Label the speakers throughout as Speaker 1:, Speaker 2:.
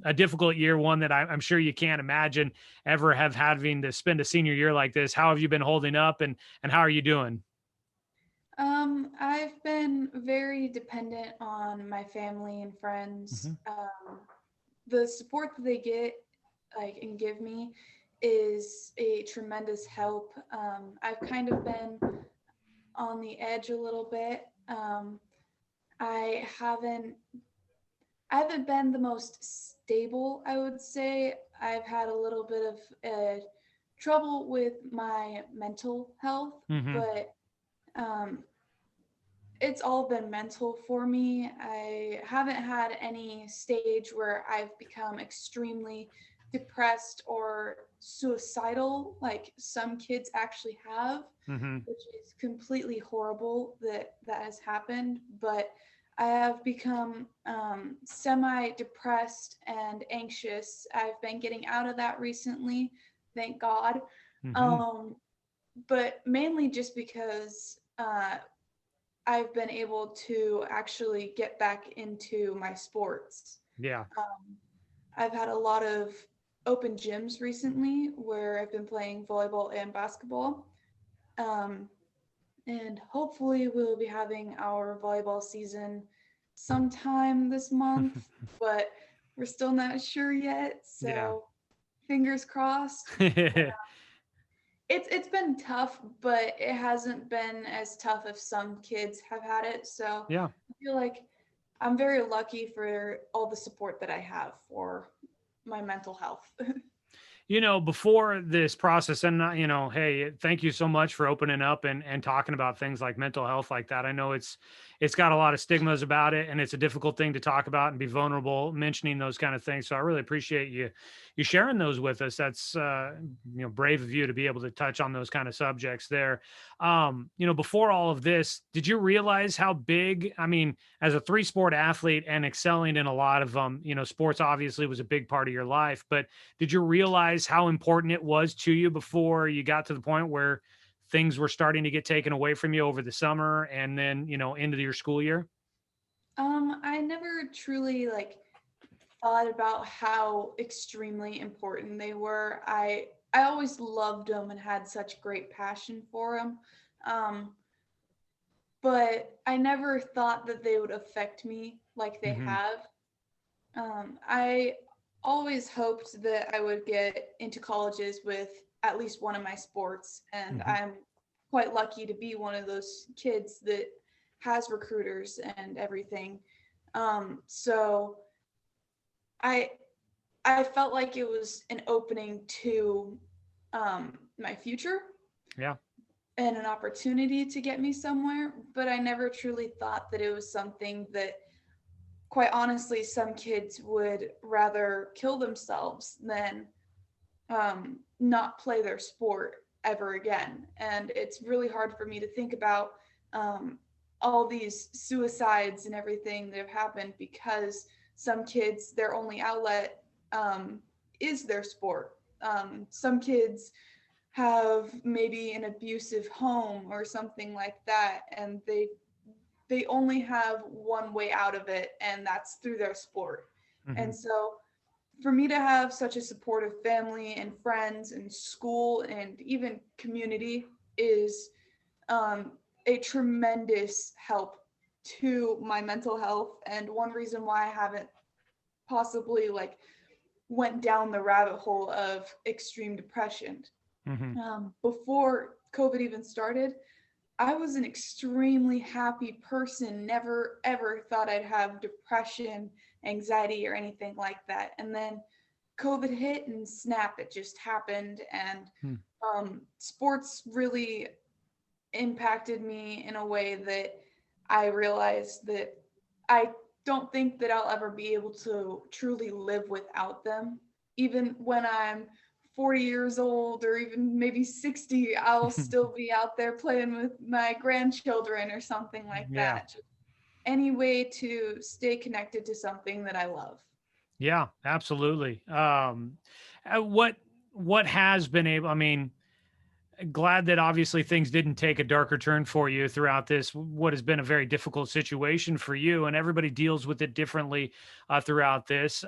Speaker 1: a difficult year, one that I'm sure you can't imagine ever having to spend a senior year like this. How have you been holding up, and how are you doing?
Speaker 2: I've been very dependent on my family and friends.
Speaker 1: Hmm.
Speaker 2: The support that they get, like, and give me is a tremendous help. I've kind of been on the edge a little bit. I haven't I haven't been the most stable, I would say. I've had a little bit of trouble with my mental health,
Speaker 1: Hmm.
Speaker 2: but um, it's all been mental for me. I haven't had any stage where I've become extremely depressed or suicidal like some kids actually have,
Speaker 1: Hmm.
Speaker 2: which is completely horrible that that has happened. But I have become semi depressed and anxious. I've been getting out of that recently, thank God.
Speaker 1: Hmm.
Speaker 2: Um, but mainly just because I've been able to actually get back into my sports.
Speaker 1: Yeah.
Speaker 2: Um, I've had a lot of open gyms recently where I've been playing volleyball and basketball. Um, and hopefully, we'll be having our volleyball season sometime this month, but we're still not sure yet.
Speaker 1: Yeah.
Speaker 2: So, fingers crossed. It's been tough, but it hasn't been as tough as some kids have had it. So
Speaker 1: Yeah.
Speaker 2: I feel like I'm very lucky for all the support that I have for my mental health.
Speaker 1: Before this process, and hey, thank you so much for opening up and talking about things like mental health like that. I know it's got a lot of stigmas about it, and it's a difficult thing to talk about and be vulnerable mentioning those kind of things. So I really appreciate you sharing those with us. That's brave of you to be able to touch on those kind of subjects there. Before all of this, did you realize how big, I mean, as a three sport athlete and excelling in a lot of sports obviously was a big part of your life, but did you realize how important it was to you before you got to the point where things were starting to get taken away from you over the summer and then, into your school year?
Speaker 2: I never truly like thought about how extremely important they were. I always loved them and had such great passion for them. Um, but I never thought that they would affect me like they
Speaker 1: Hmm.
Speaker 2: have. I always hoped that I would get into colleges with at least one of my sports, and
Speaker 1: Hmm.
Speaker 2: I'm quite lucky to be one of those kids that has recruiters and everything. So I I felt like it was an opening to my future
Speaker 1: Yeah.
Speaker 2: and an opportunity to get me somewhere, but I never truly thought that it was something that, quite honestly, some kids would rather kill themselves than not play their sport ever again. And it's really hard for me to think about all these suicides and everything that have happened because some kids, their only outlet is their sport. Some kids have maybe an abusive home or something like that, and they only have one way out of it, and that's through their sport.
Speaker 1: Hmm.
Speaker 2: And so for me to have such a supportive family and friends and school and even community is um, a tremendous help to my mental health, and one reason why I haven't possibly like went down the rabbit hole of extreme depression.
Speaker 1: Hmm.
Speaker 2: Before COVID even started, I was an extremely happy person, never ever thought I'd have depression, anxiety, or anything like that. And then COVID hit and snap, it just happened. And sports really impacted me in a way that I realized that I don't think that I'll ever be able to truly live without them. Even when I'm 40 years old or even maybe 60, I'll still be out there playing with my grandchildren or something like
Speaker 1: Yeah.
Speaker 2: that. Just any way to stay connected to something that I love.
Speaker 1: Yeah, absolutely. What has been able, I mean, glad that obviously things didn't take a darker turn for you throughout this, what has been a very difficult situation for you, and everybody deals with it differently throughout this.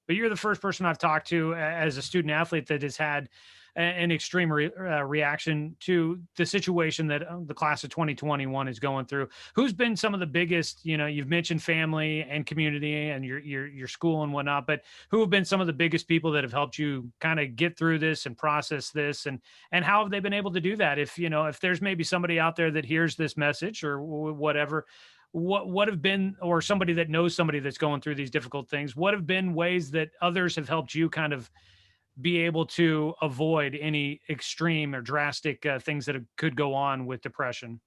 Speaker 1: But you're the first person I've talked to as a student athlete that has had an extreme reaction to the situation that the class of 2021 is going through. Who's been some of the biggest, you've mentioned family and community and your school and whatnot, but who have been some of the biggest people that have helped you kind of get through this and process this, and how have they been able to do that? If there's maybe somebody out there that hears this message or whatever, what have been, or somebody that knows somebody that's going through these difficult things, what have been ways that others have helped you kind of be able to avoid any extreme or drastic things that could go on with depression?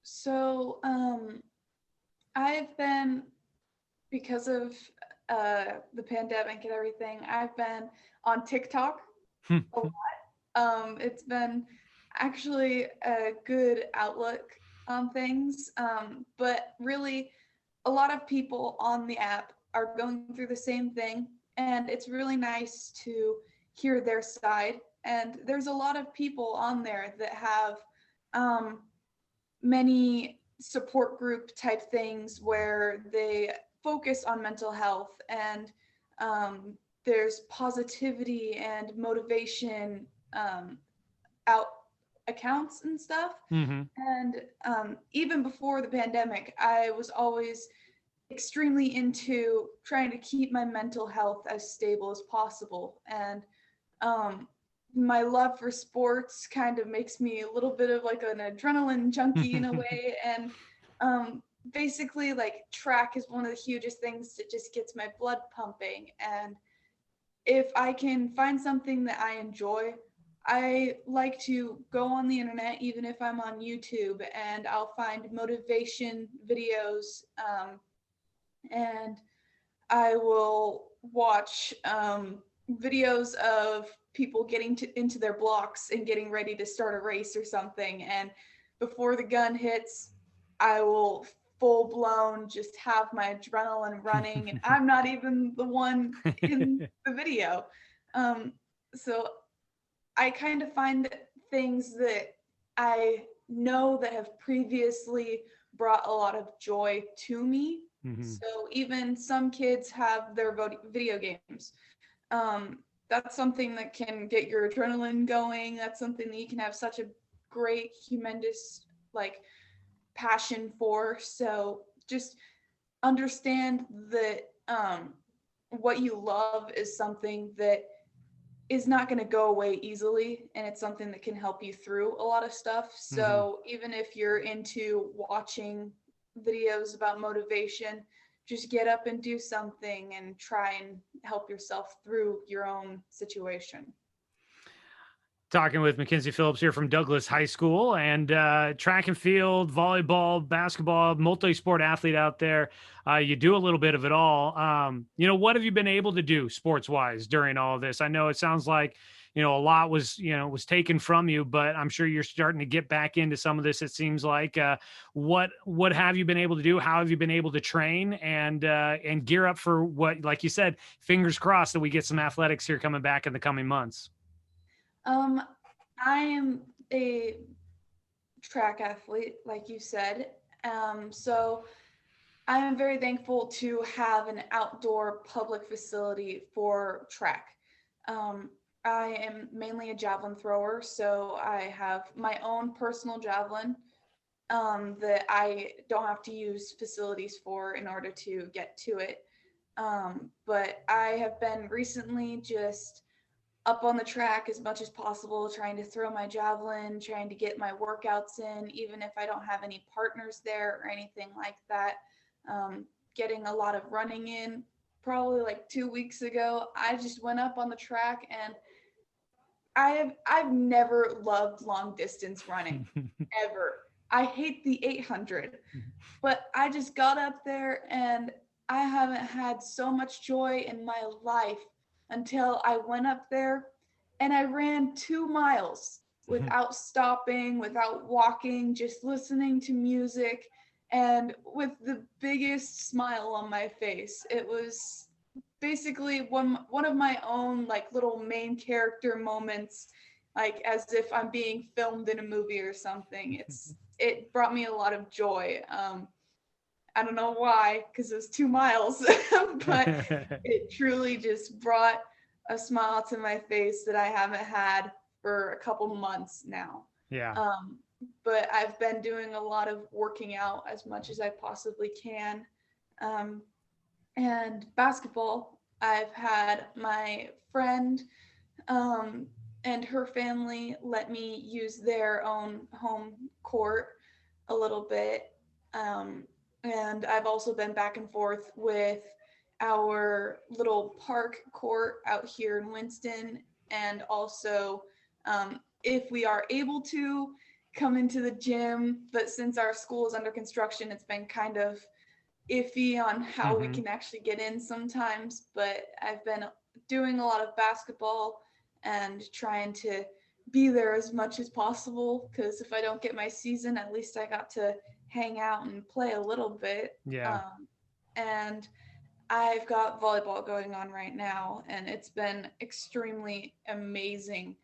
Speaker 2: So I've been, because of the pandemic and everything, I've been on TikTok a lot. It's been actually a good outlook on things, but really a lot of people on the app are going through the same thing, and it's really nice to hear their side. And there's a lot of people on there that have um, many support group type things where they focus on mental health, and there's positivity and motivation out accounts and stuff.
Speaker 1: Mm-hmm.
Speaker 2: And even before the pandemic, I was always extremely into trying to keep my mental health as stable as possible. And um, my love for sports kind of makes me a little bit of like an adrenaline junkie in a way. And basically, like, track is one of the hugest things that just gets my blood pumping. And if I can find something that I enjoy, I like to go on the internet, even if I'm on YouTube, and I'll find motivation videos, and I will watch videos of people getting into their blocks and getting ready to start a race or something. And before the gun hits, I will full blown just have my adrenaline running, and I'm not even the one in the video. So I kind of find things that I know that have previously brought a lot of joy to me.
Speaker 1: Mm-hmm.
Speaker 2: So even some kids have their video games. That's something that can get your adrenaline going. That's something that you can have such a great, humongous, like, passion for. So just understand that what you love is something that is not going to go away easily, and it's something that can help you through a lot of stuff. So even if you're into watching videos about motivation, just get up and do something and try and help yourself through your own situation.
Speaker 1: Talking with Mackenzii Phillips here from Douglas High School, and track and field, volleyball, basketball, multi-sport athlete out there. You do a little bit of it all. What have you been able to do sports wise during all of this? I know it sounds like, a lot was taken from you, but I'm sure you're starting to get back into some of this. It seems like, what have you been able to do? How have you been able to train and gear up for what, like you said, fingers crossed that we get some athletics here coming back in the coming months?
Speaker 2: I am a track athlete, like you said. So I am very thankful to have an outdoor public facility for track. I am mainly a javelin thrower, so I have my own personal javelin that I don't have to use facilities for in order to get to it. But I have been recently just up on the track as much as possible, trying to throw my javelin, trying to get my workouts in, even if I don't have any partners there or anything like that. Getting a lot of running in. Probably like 2 weeks ago, I just went up on the track, and I've never loved long distance running ever. I hate the 800, but I just got up there, and I haven't had so much joy in my life until I went up there and I ran 2 miles without stopping, without walking, just listening to music, and with the biggest smile on my face. It was basically one of my own, like, little main character moments, like as if I'm being filmed in a movie or something. It brought me a lot of joy. I don't know why, because it was 2 miles, but it truly just brought a smile to my face that I haven't had for a couple months now.
Speaker 1: Yeah.
Speaker 2: Um, but I've been doing a lot of working out as much as I possibly can. Um, and basketball, I've had my friend um, and her family let me use their own home court a little bit. Um, and I've also been back and forth with our little park court out here in Winston. And also, if we are able to come into the gym, but since our school is under construction, it's been kind of iffy on how we
Speaker 1: Hmm.
Speaker 2: can actually get in sometimes. But I've been doing a lot of basketball and trying to be there as much as possible, because if I don't get my season, at least I got to hang out and play a little bit.
Speaker 1: Yeah.
Speaker 2: And I've got volleyball going on right now, and it's been extremely amazing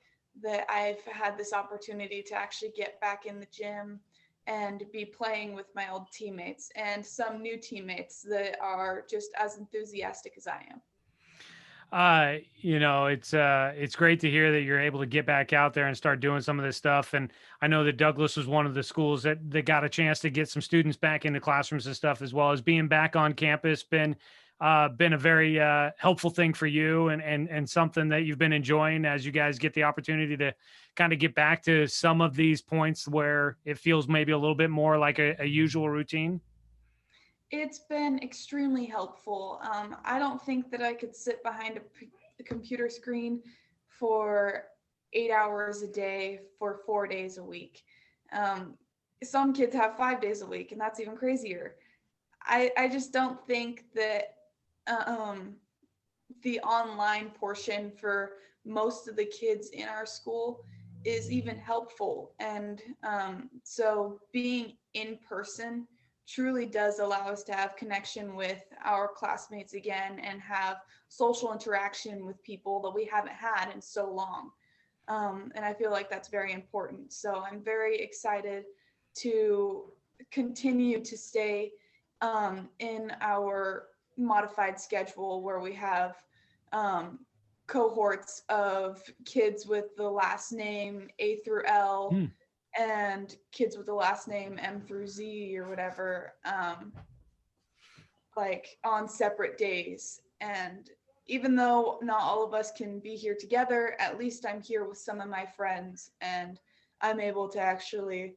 Speaker 2: that I've had this opportunity to actually get back in the gym and be playing with my old teammates and some new teammates that are just as enthusiastic as I am.
Speaker 1: It's great to hear that you're able to get back out there and start doing some of this stuff. And I know that Douglas was one of the schools that got a chance to get some students back into classrooms and stuff, as well as being back on campus. Been a very helpful thing for you, and something that you've been enjoying as you guys get the opportunity to kind of get back to some of these points where it feels maybe a little bit more like a usual routine.
Speaker 2: It's been extremely helpful. I don't think that I could sit behind a computer screen for 8 hours a day for 4 days a week. Um, some kids have 5 days a week, and that's even crazier. I just don't think that um, the online portion for most of the kids in our school is even helpful. And so being in person truly does allow us to have connection with our classmates again and have social interaction with people that we haven't had in so long. And I feel like that's very important. So I'm very excited to continue to stay in our modified schedule where we have um, cohorts of kids with the last name A through L
Speaker 1: Hmm.
Speaker 2: and kids with the last name M through Z or whatever, like on separate days. And even though not all of us can be here together, at least I'm here with some of my friends and I'm able to actually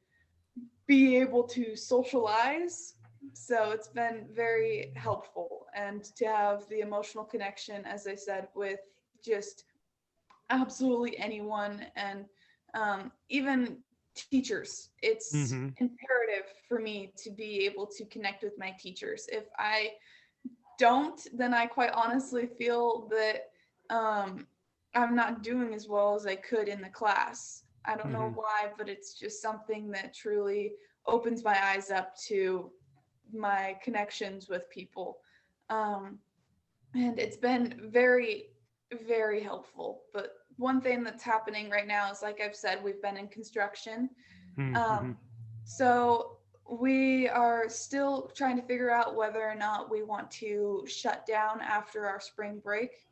Speaker 2: be able to socialize. So it's been very helpful, and to have the emotional connection, as I said, with just absolutely anyone, and even teachers. It's
Speaker 1: Hmm.
Speaker 2: imperative for me to be able to connect with my teachers. If I don't, then I quite honestly feel that I'm not doing as well as I could in the class. I don't know
Speaker 1: Hmm.
Speaker 2: why, but it's just something that truly opens my eyes up to my connections with people. Um, and it's been very, very helpful. But one thing that's happening right now is, like I've said, we've been in construction.
Speaker 1: Hmm.
Speaker 2: Um, so we are still trying to figure out whether or not we want to shut down after our spring break,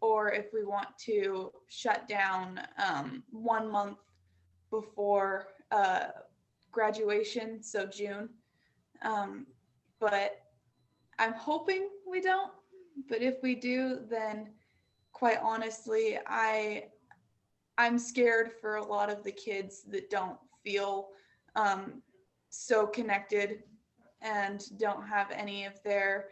Speaker 2: or if we want to shut down 1 month before graduation, so June. Um, but I'm hoping we don't. But if we do, then quite honestly, I'm scared for a lot of the kids that don't feel um, so connected and don't have any of their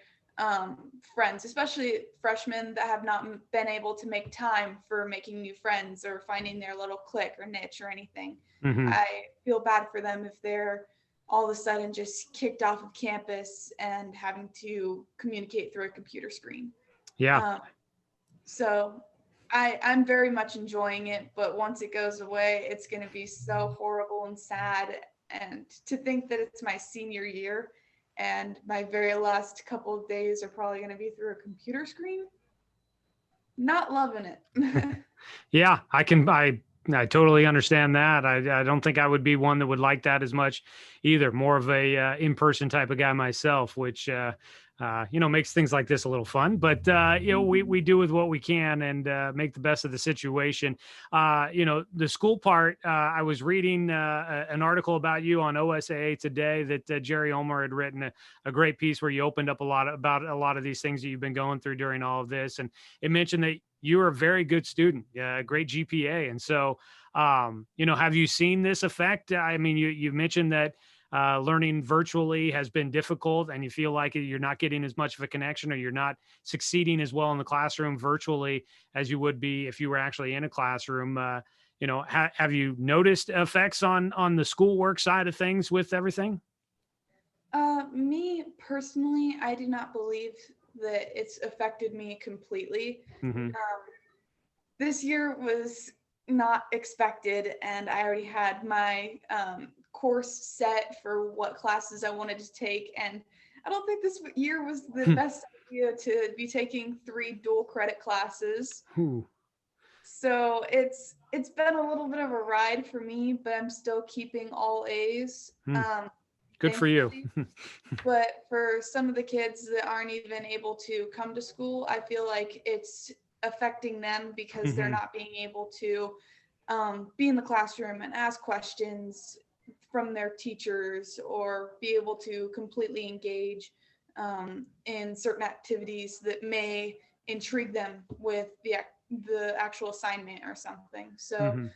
Speaker 2: friends, especially freshmen that have not been able to make time for making new friends or finding their little clique or niche or anything.
Speaker 1: Hmm.
Speaker 2: I feel bad for them if they're all of a sudden just kicked off of campus and having to communicate through a computer screen.
Speaker 1: Yeah.
Speaker 2: Um, so I'm very much enjoying it, but once it goes away, it's going to be so horrible and sad. And to think that it's my senior year and my very last couple of days are probably going to be through a computer screen, not loving it.
Speaker 1: Yeah, I I totally understand that. I don't think I would be one that would like that as much either. More of a in-person type of guy myself, which makes things like this a little fun. But we do with what we can and make the best of the situation. The school part. I was reading an article about you on OSAA today that Jerry Ulmer had written a great piece where you opened up a lot about a lot of these things that you've been going through during all of this, and it mentioned that you were a very good student, great GPA. And so, have you seen this effect? I mean, you mentioned that learning virtually has been difficult and you feel like you're not getting as much of a connection or you're not succeeding as well in the classroom virtually as you would be if you were actually in a classroom. Have you noticed effects on the schoolwork side of things with everything?
Speaker 2: Me personally, I do not believe that it's affected me completely.
Speaker 1: Hmm.
Speaker 2: This year was not expected, and I already had my course set for what classes I wanted to take. And I don't think this year was the best idea to be taking 3 dual credit classes. So it's been a little bit of a ride for me, but I'm still keeping all A's.
Speaker 1: Good for you.
Speaker 2: Thankfully. But for some of the kids that aren't even able to come to school, I feel like it's affecting them because they're not being able to be in the classroom and ask questions from their teachers or be able to completely engage in certain activities that may intrigue them with the actual assignment or something. So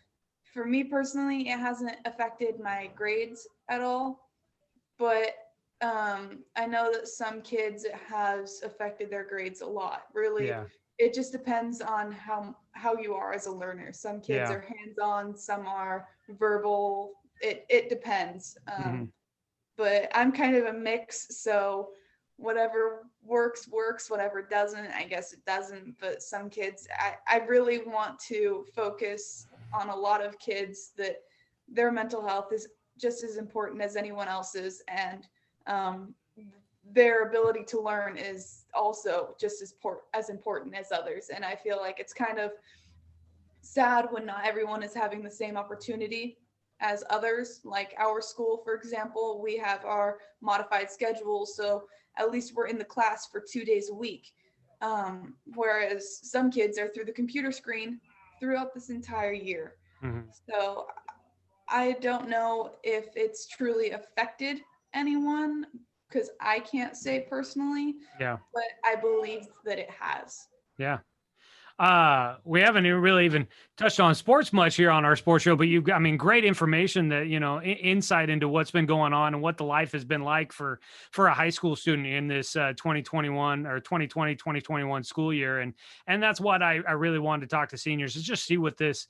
Speaker 2: for me personally, it hasn't affected my grades at all, but I know that some kids it has affected their grades a lot. Really,
Speaker 1: Yeah.
Speaker 2: it just depends on how you are as a learner. Some kids
Speaker 1: Yeah.
Speaker 2: are hands-on, some are verbal. It depends. But I'm kind of a mix, so whatever works works, whatever doesn't, I guess it doesn't. But some kids, I really want to focus on a lot of kids that their mental health is just as important as anyone else's, and um, their ability to learn is also just as important as others. And I feel like it's kind of sad when not everyone is having the same opportunity as others. Like our school, for example, we have our modified schedule, so at least we're in the class for 2 days a week. Whereas some kids are through the computer screen throughout this entire year. So I don't know if it's truly affected anyone because I can't say personally,
Speaker 1: Yeah.
Speaker 2: but I believe that it has.
Speaker 1: Yeah. We haven't really even touched on sports much here on our sports show, but you've got, I mean, great information that, insight into what's been going on and what the life has been like for a high school student in this 2021 or 2020, 2021 school year. And that's what I really wanted to talk to seniors is just see what this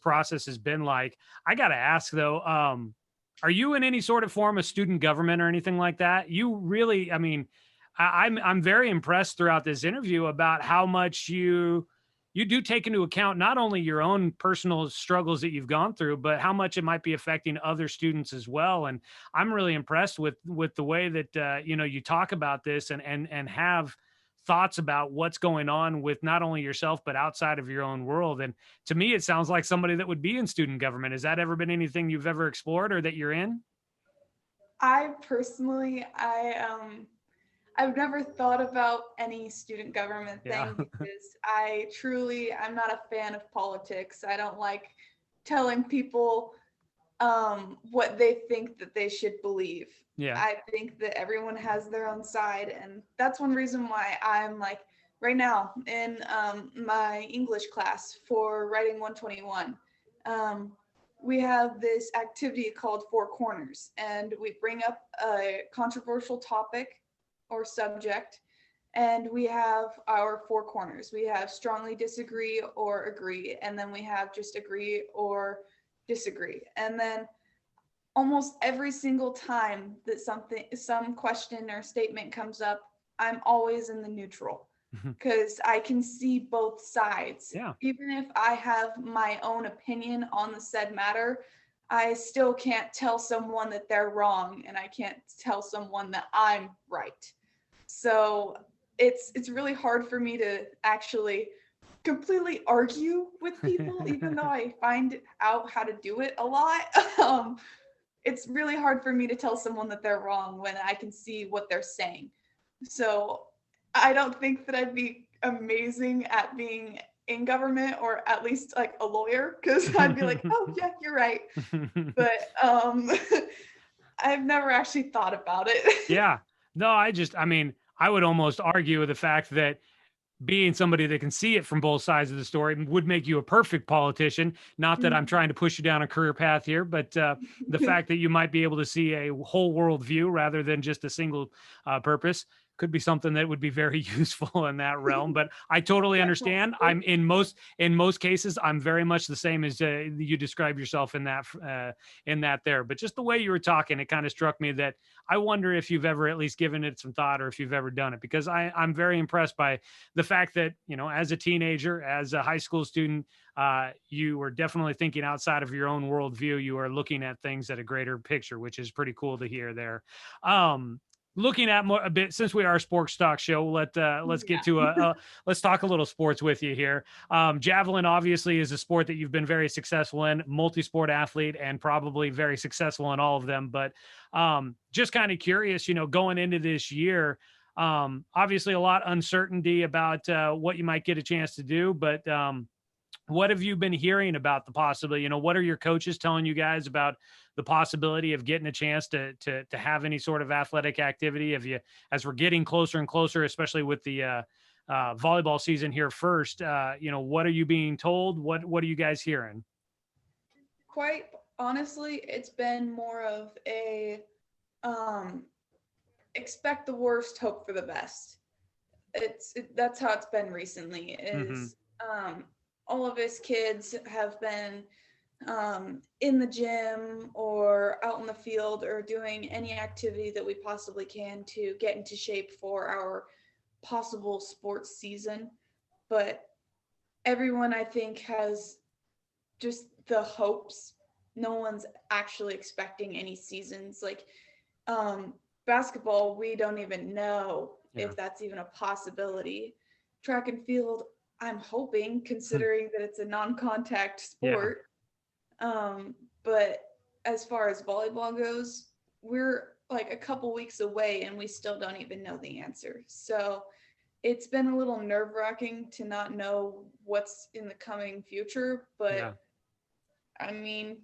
Speaker 1: process has been like. I got to ask though, are you in any sort of form of student government or anything like that? You really, I mean, I'm very impressed throughout this interview about how much you do take into account not only your own personal struggles that you've gone through, but how much it might be affecting other students as well. And I'm really impressed with the way that you talk about this and have thoughts about what's going on with not only yourself but outside of your own world. And to me, it sounds like somebody that would be in student government. Has that ever been anything you've ever explored or that you're in?
Speaker 2: I personally, I've never thought about any student government
Speaker 1: Yeah.
Speaker 2: thing because I'm not a fan of politics. I don't like telling people what they think that they should believe.
Speaker 1: Yeah.
Speaker 2: I think that everyone has their own side, and that's one reason why I'm like right now in my English class for writing 121. We have this activity called Four Corners, and we bring up a controversial topic or subject, and we have our four corners. We have strongly disagree or agree, and then we have just agree or disagree. And then almost every single time that some question or statement comes up, I'm always in the neutral because I can see both sides.
Speaker 1: Yeah.
Speaker 2: Even if I have my own opinion on the said matter, I still can't tell someone that they're wrong, and I can't tell someone that I'm right. So it's really hard for me to actually completely argue with people, even though I find out how to do it a lot. Um, it's really hard for me to tell someone that they're wrong when I can see what they're saying. So I don't think that I'd be amazing at being in government, or at least like a lawyer, because I'd be like, oh yeah, you're right. But I've never actually thought about it.
Speaker 1: Yeah. No, I mean, I would almost argue with the fact that being somebody that can see it from both sides of the story would make you a perfect politician. Not that I'm trying to push you down a career path here, but the fact that you might be able to see a whole world view rather than just a single purpose could be something that would be very useful in that realm. But I totally understand. I'm in most cases, I'm very much the same as you describe yourself in that there. But just the way you were talking, it kind of struck me that I wonder if you've ever at least given it some thought, or if you've ever done it, because I'm very impressed by the fact that, you know, as a teenager, as a high school student, you were definitely thinking outside of your own worldview. You are looking at things at a greater picture, which is pretty cool to hear there. Looking at more a bit, since we are a sports talk show, let's get to let's talk a little sports with you here. Javelin obviously is a sport that you've been very successful in, multi-sport athlete, and probably very successful in all of them. But just kind of curious, you know, going into this year, obviously a lot uncertainty about what you might get a chance to do, but what have you been hearing about the possibility? You know, what are your coaches telling you guys about the possibility of getting a chance to have any sort of athletic activity? Have you, as we're getting closer and closer, especially with the volleyball season here first, you know, what are you being told? What are you guys hearing?
Speaker 2: Quite honestly, it's been more of a um, expect the worst, hope for the best. That's how it's been recently.
Speaker 1: Mm-hmm.
Speaker 2: Is all of us kids have been in the gym or out in the field or doing any activity that we possibly can to get into shape for our possible sports season. But everyone, I think, has just the hopes. No one's actually expecting any seasons. Like um, basketball, we don't even know
Speaker 1: Yeah.
Speaker 2: if that's even a possibility. Track and field, I'm hoping, considering that it's a non-contact
Speaker 1: Yeah.
Speaker 2: sport. But as far as volleyball goes, we're like a couple weeks away and we still don't even know the answer. So it's been a little nerve-wracking to not know what's in the coming future,
Speaker 1: Yeah.
Speaker 2: but I mean,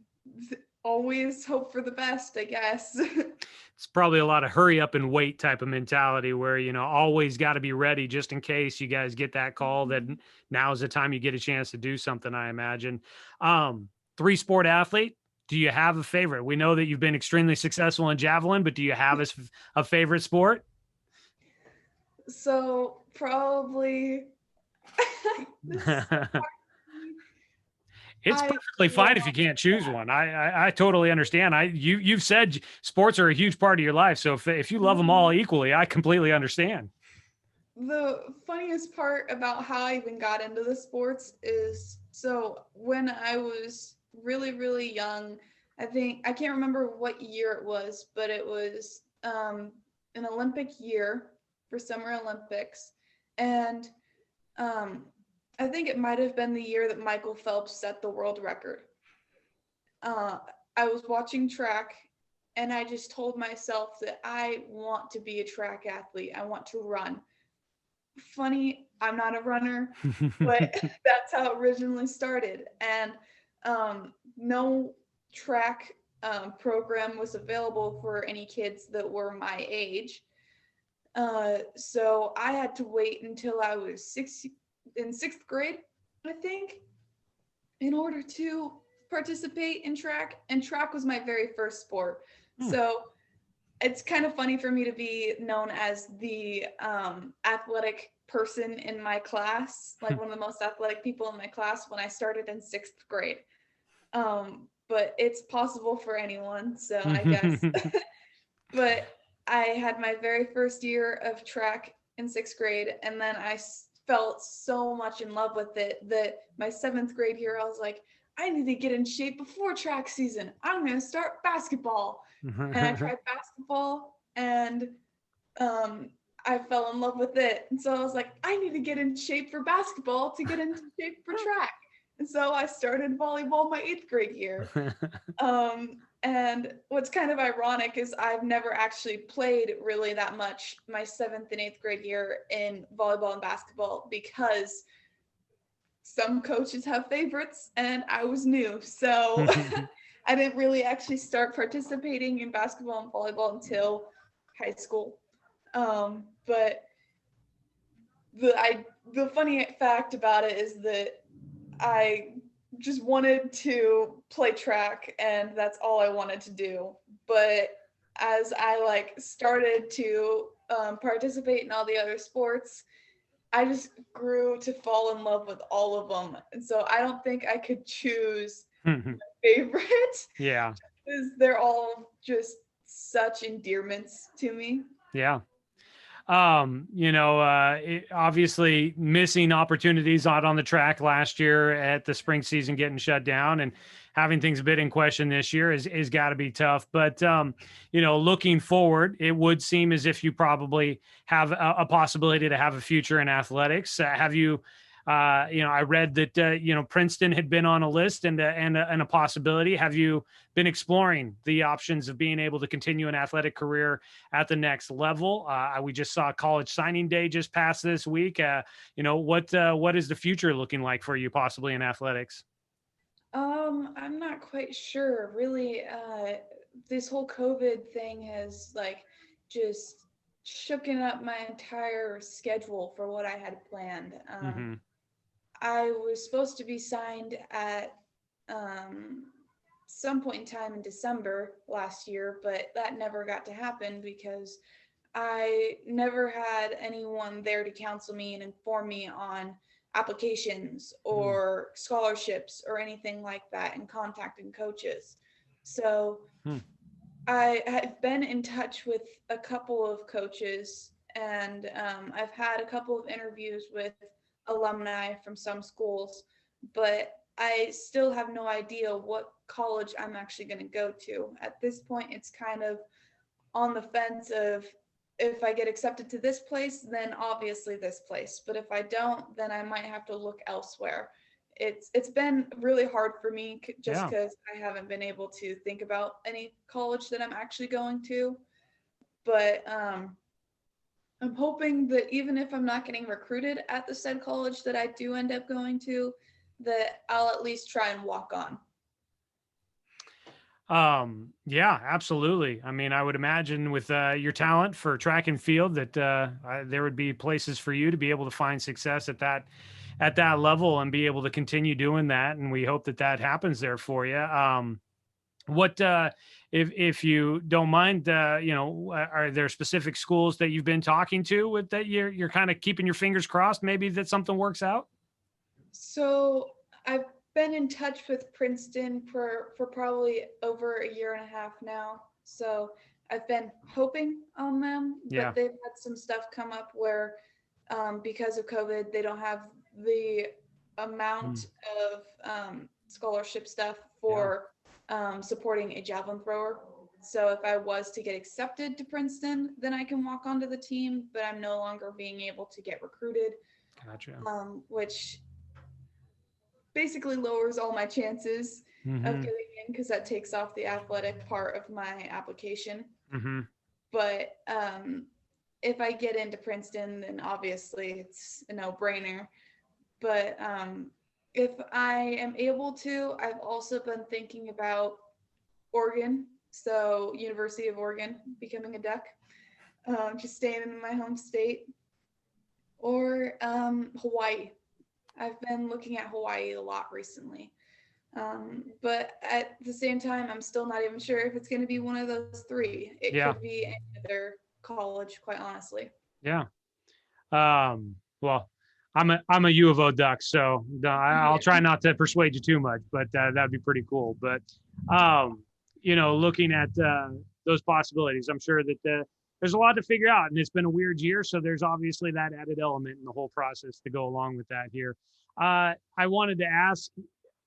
Speaker 2: always hope for the best, I guess.
Speaker 1: It's probably a lot of hurry up and wait type of mentality where, you know, always got to be ready just in case you guys get that call, that now's the time you get a chance to do something, I imagine. Three sport athlete. Do you have a favorite? We know that you've been extremely successful in javelin, but do you have a favorite sport?
Speaker 2: So probably this
Speaker 1: It's
Speaker 2: I
Speaker 1: perfectly fine if you can't choose one. I totally understand. You've said sports are a huge part of your life, so if you love them all equally, I completely understand.
Speaker 2: the funniest part about how I even got into the sports is, so when I was really, really young, I think I can't remember what year it was, but it was an Olympic year for Summer Olympics. And um, I think it might have been the year that Michael Phelps set the world record. uh, I was watching track and I just told myself that I want to be a track athlete. I want to run. Funny, I'm not a runner, but that's how it originally started. And no track program was available for any kids that were my age. So I had to wait until I was in sixth grade, I think, in order to participate in track. And track was my very first sport.
Speaker 1: Hmm.
Speaker 2: So it's kind of funny for me to be known as the athletic person in my class, like one of the most athletic people in my class when I started in sixth grade. But it's possible for anyone, so I guess. But I had my very first year of track in sixth grade, and then I felt so much in love with it that my seventh grade year, I was like, I need to get in shape before track season. I'm going to start basketball. And I tried basketball, and um, I fell in love with it. And so I was like, I need to get in shape for basketball to get into shape for track. And so I started volleyball my 8th grade year. And what's kind of ironic is I've never actually played really that much my 7th and 8th grade year in volleyball and basketball because some coaches have favorites and I was new. So I didn't really actually start participating in basketball and volleyball until high school. But the funny fact about it is that I just wanted to play track and that's all I wanted to do. But as I like started to participate in all the other sports, I just grew to fall in love with all of them. And so I don't think I could choose favorite
Speaker 1: Yeah.
Speaker 2: because they're all just such endearments to me.
Speaker 1: Yeah. Obviously missing opportunities out on the track last year at the spring season getting shut down and having things a bit in question this year is got to be tough. But, looking forward, it would seem as if you probably have a possibility to have a future in athletics. Have you, I read that, Princeton had been on a list and a possibility. Have you been exploring the options of being able to continue an athletic career at the next level? We just saw college signing day just pass this week. What is the future looking like for you possibly in athletics?
Speaker 2: I'm not quite sure. Really, this whole COVID thing has like just shooken up my entire schedule for what I had planned.
Speaker 1: Mm-hmm.
Speaker 2: I was supposed to be signed at um, some point in time in December last year, but that never got to happen because I never had anyone there to counsel me and inform me on applications or scholarships or anything like that and contacting coaches. So
Speaker 1: Mm-hmm.
Speaker 2: I have been in touch with a couple of coaches and I've had a couple of interviews with alumni from some schools, but I still have no idea what college I'm actually going to go to. At this point, it's kind of on the fence of if I get accepted to this place, then obviously this place. But if I don't, then I might have to look elsewhere. It's been really hard for me just
Speaker 1: Yeah.
Speaker 2: because I haven't been able to think about any college that I'm actually going to. But I'm hoping that even if I'm not getting recruited at the said college that I do end up going to, that I'll at least try and walk on.
Speaker 1: Yeah, absolutely. I mean, I would imagine with your talent for track and field that there would be places for you to be able to find success at that level and be able to continue doing that. And we hope that that happens there for you. What if you don't mind, are there specific schools that you've been talking to with that you're kind of keeping your fingers crossed maybe that something works out?
Speaker 2: So I've been in touch with Princeton for probably over a year and a half now. So I've been hoping on them,
Speaker 1: Yeah.
Speaker 2: but they've had some stuff come up where because of COVID, they don't have the
Speaker 1: Mm.
Speaker 2: amount of scholarship stuff
Speaker 1: Yeah.
Speaker 2: for supporting a javelin thrower. So if I was to get accepted to Princeton, then I can walk onto the team, but I'm no longer being able to get recruited,
Speaker 1: Gotcha.
Speaker 2: which basically lowers all my chances of
Speaker 1: Mm-hmm.
Speaker 2: getting in because that takes off the athletic part of my application.
Speaker 1: Mm-hmm.
Speaker 2: But if I get into Princeton, then obviously it's a no-brainer. But if I am able to, I've also been thinking about Oregon, so University of Oregon, becoming a Duck, just staying in my home state, or Hawaii. I've been looking at Hawaii a lot recently. But at the same time, I'm still not even sure if it's going to be one of those three. It
Speaker 1: Yeah.
Speaker 2: could be any other college, quite honestly.
Speaker 1: Yeah. Well, I'm a U of O duck, so I'll
Speaker 2: Yeah.
Speaker 1: try not to persuade you too much, but that'd be pretty cool. But looking at those possibilities, I'm sure that there's a lot to figure out, and it's been a weird year, so there's obviously that added element in the whole process to go along with that here. I wanted to ask,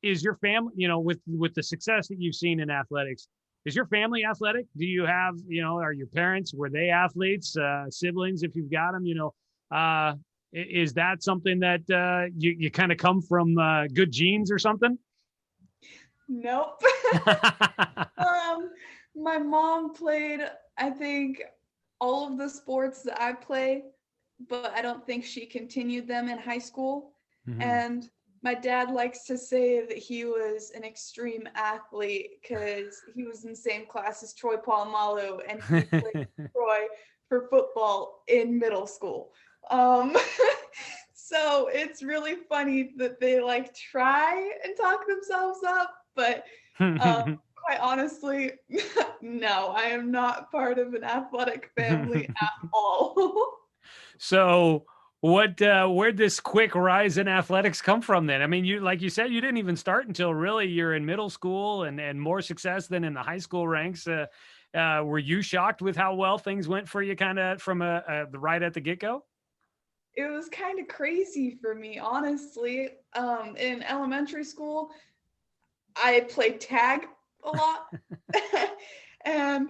Speaker 1: is your family, with the success that you've seen in athletics, Is your family athletic? Do you have, are your parents, were they athletes, siblings, if you've got them, is that something that you kind of come from good genes or something?
Speaker 2: Nope. Um, my mom played, I think, all of the sports that I play, but I don't think she continued them in high school.
Speaker 1: Mhm.
Speaker 2: And my dad likes to say that he was an extreme athlete because he was in the same class as Troy Polamalu and he played Troy for football in middle school. Um, so it's really funny that they like try and talk themselves up, but um, quite honestly, no, I am not part of an athletic family at all.
Speaker 1: So where'd this quick rise in athletics come from then? I mean, you, like you said, you didn't even start until really you're in middle school and more success than in the high school ranks. Were you shocked with how well things went for you kind of from the right at the get-go?
Speaker 2: It was kind of crazy for me, honestly. In elementary school, I played tag a lot. And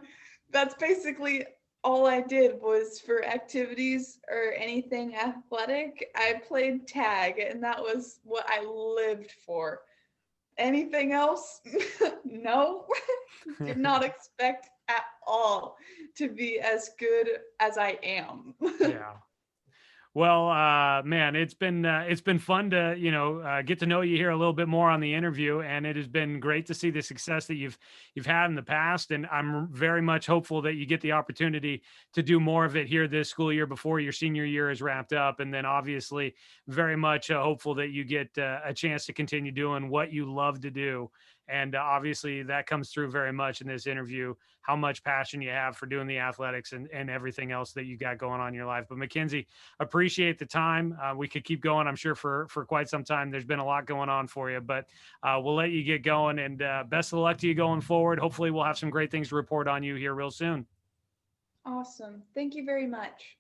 Speaker 2: that's basically all I did was for activities or anything athletic. I played tag, and that was what I lived for. Anything else? No. Did not expect at all to be as good as I am.
Speaker 1: Yeah. Well, man, it's been fun to get to know you here a little bit more on the interview, and it has been great to see the success that you've had in the past. And I'm very much hopeful that you get the opportunity to do more of it here this school year before your senior year is wrapped up, and then obviously very much hopeful that you get a chance to continue doing what you love to do. And obviously that comes through very much in this interview, how much passion you have for doing the athletics and everything else that you got going on in your life. But Mackenzii, appreciate the time. We could keep going, I'm sure, for quite some time. There's been a lot going on for you, but we'll let you get going. And best of luck to you going forward. Hopefully, we'll have some great things to report on you here real soon.
Speaker 2: Awesome. Thank you very much.